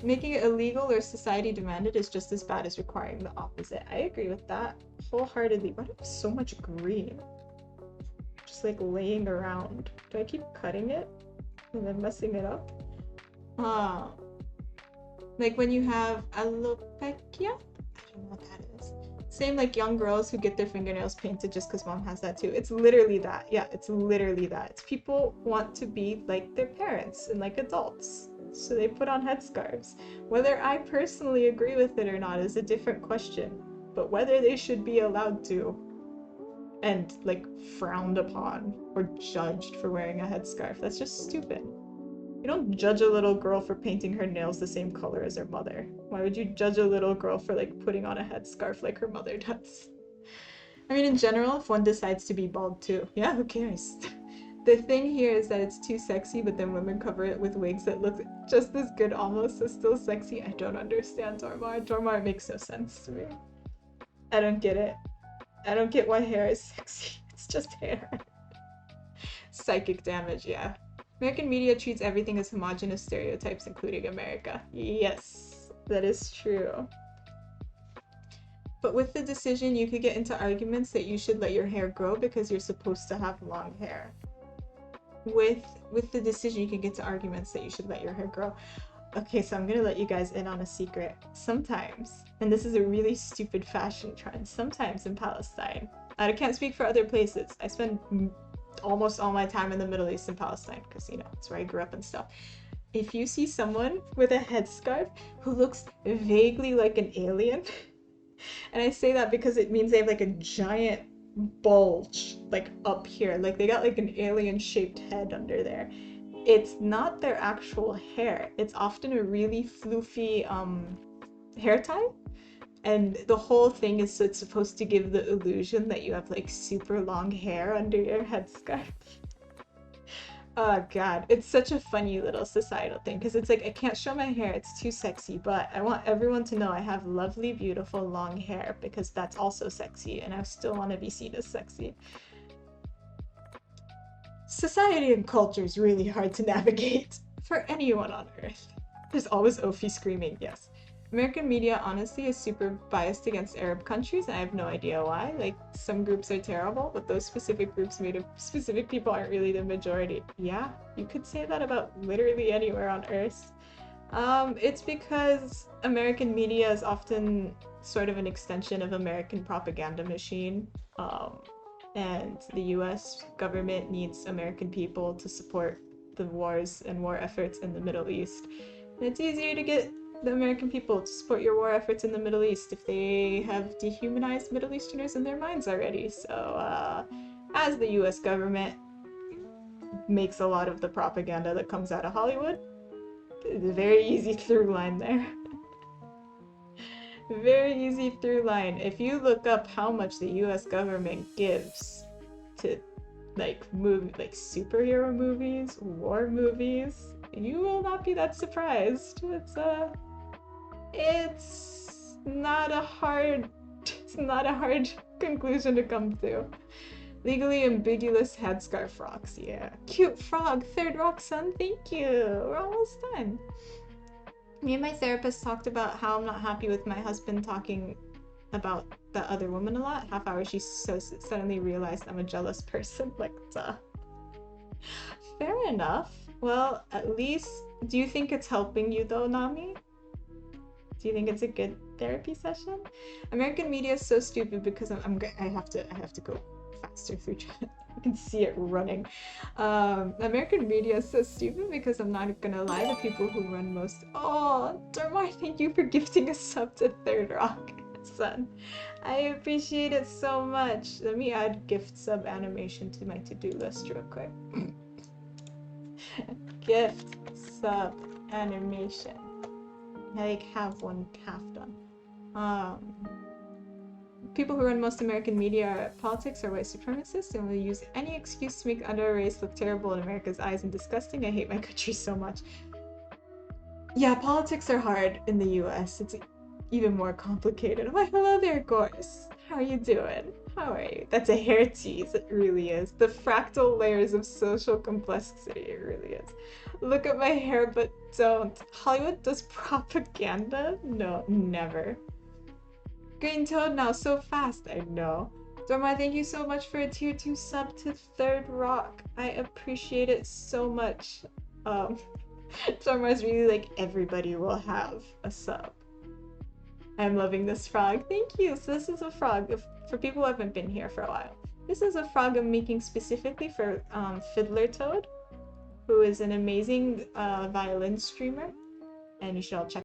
making it illegal or society demanded is just as bad as requiring the opposite. I agree with that wholeheartedly. Why do I have so much green? Just like laying around. Do I keep cutting it and then messing it up? Uh, like when you have alopecia? I don't know what that is. Same like young girls who get their fingernails painted just because mom has that too. It's literally that. Yeah, it's literally that. It's people want to be like their parents and like adults. So they put on headscarves. Whether I personally agree with it or not is a different question. But whether they should be allowed to and like frowned upon or judged for wearing a headscarf, that's just stupid. You don't judge a little girl for painting her nails the same color as her mother. Why would you judge a little girl for like putting on a headscarf like her mother does? I mean, in general, if one decides to be bald too, yeah, who cares? The thing here is that it's too sexy, but then women cover it with wigs that look just as good almost, so still sexy. I don't understand Dormar. Dormar makes no sense to me. I don't get it. I don't get why hair is sexy. It's just hair. Psychic damage, yeah. American media treats everything as homogenous stereotypes, including America. Yes, that is true. But with the decision, you could get into arguments that you should let your hair grow because you're supposed to have long hair. With the decision, you can get to arguments that you should let your hair grow. Okay, so I'm gonna let you guys in on a secret. Sometimes, and this is a really stupid fashion trend, sometimes in Palestine, I can't speak for other places. I spend almost all my time in the Middle East and Palestine because, you know, it's where I grew up and stuff. If you see someone with a headscarf who looks vaguely like an alien, and I say that because it means they have like a giant bulge like up here, like they got like an alien shaped head under there. It's not their actual hair. It's often a really floofy hair tie. And the whole thing is so it's supposed to give the illusion that you have like super long hair under your headscarf. Oh god, it's such a funny little societal thing because it's like I can't show my hair, it's too sexy, but I want everyone to know I have lovely, beautiful, long hair because that's also sexy and I still want to be seen as sexy. Society and culture is really hard to navigate for anyone on Earth. There's always Ophi screaming, yes. American media honestly is super biased against Arab countries, and I have no idea why. Like, some groups are terrible, but those specific groups made of specific people aren't really the majority. Yeah, you could say that about literally anywhere on Earth. It's because American media is often sort of an extension of American propaganda machine. And the US government needs American people to support the wars and war efforts in the Middle East. And it's easier to get the American people to support your war efforts in the Middle East if they have dehumanized Middle Easterners in their minds already. So, as the US government makes a lot of the propaganda that comes out of Hollywood, it's a very easy through line there. Very easy through line. If you look up how much the US government gives to like superhero movies, war movies, you will not be that surprised. It's not a hard conclusion to come to. Legally ambiguous headscarf frocks, yeah. Cute frog, third rock sun, thank you. We're almost done. Me and my therapist talked about how I'm not happy with my husband talking about the other woman a lot. Half hour she so suddenly realized I'm a jealous person. Like, duh. Fair enough. Well, at least, do you think it's helping you though, Nami? Do you think it's a good therapy session? American media is so stupid because I have to go faster through chat. I can see it running. American media is so stupid because I'm not gonna lie, the people who run most. Oh, Dormar, thank you for gifting a sub to Third Rock, son. I appreciate it so much. Let me add gift sub animation to my to-do list real quick. Gift sub animation. I like have one half done. People who run most American media politics are white supremacists and will use any excuse to make under a race look terrible in America's eyes and disgusting. I hate my country so much. Yeah, politics are hard in the US. It's even more complicated. Oh, hello there, Gorse. How are you doing? How are you? That's a hair tease, it really is. The fractal layers of social complexity, it really is. Look at my hair, but don't. Hollywood does propaganda? No, never. Green Toad now, so fast, I know. Dorma, thank you so much for a tier 2 sub to Third Rock. I appreciate it so much. Dorma's really like, everybody will have a sub. I'm loving this frog. Thank you. So this is a frog. For people who haven't been here for a while. This is a frog I'm making specifically for Fiddler Toad, who is an amazing violin streamer. And you should all check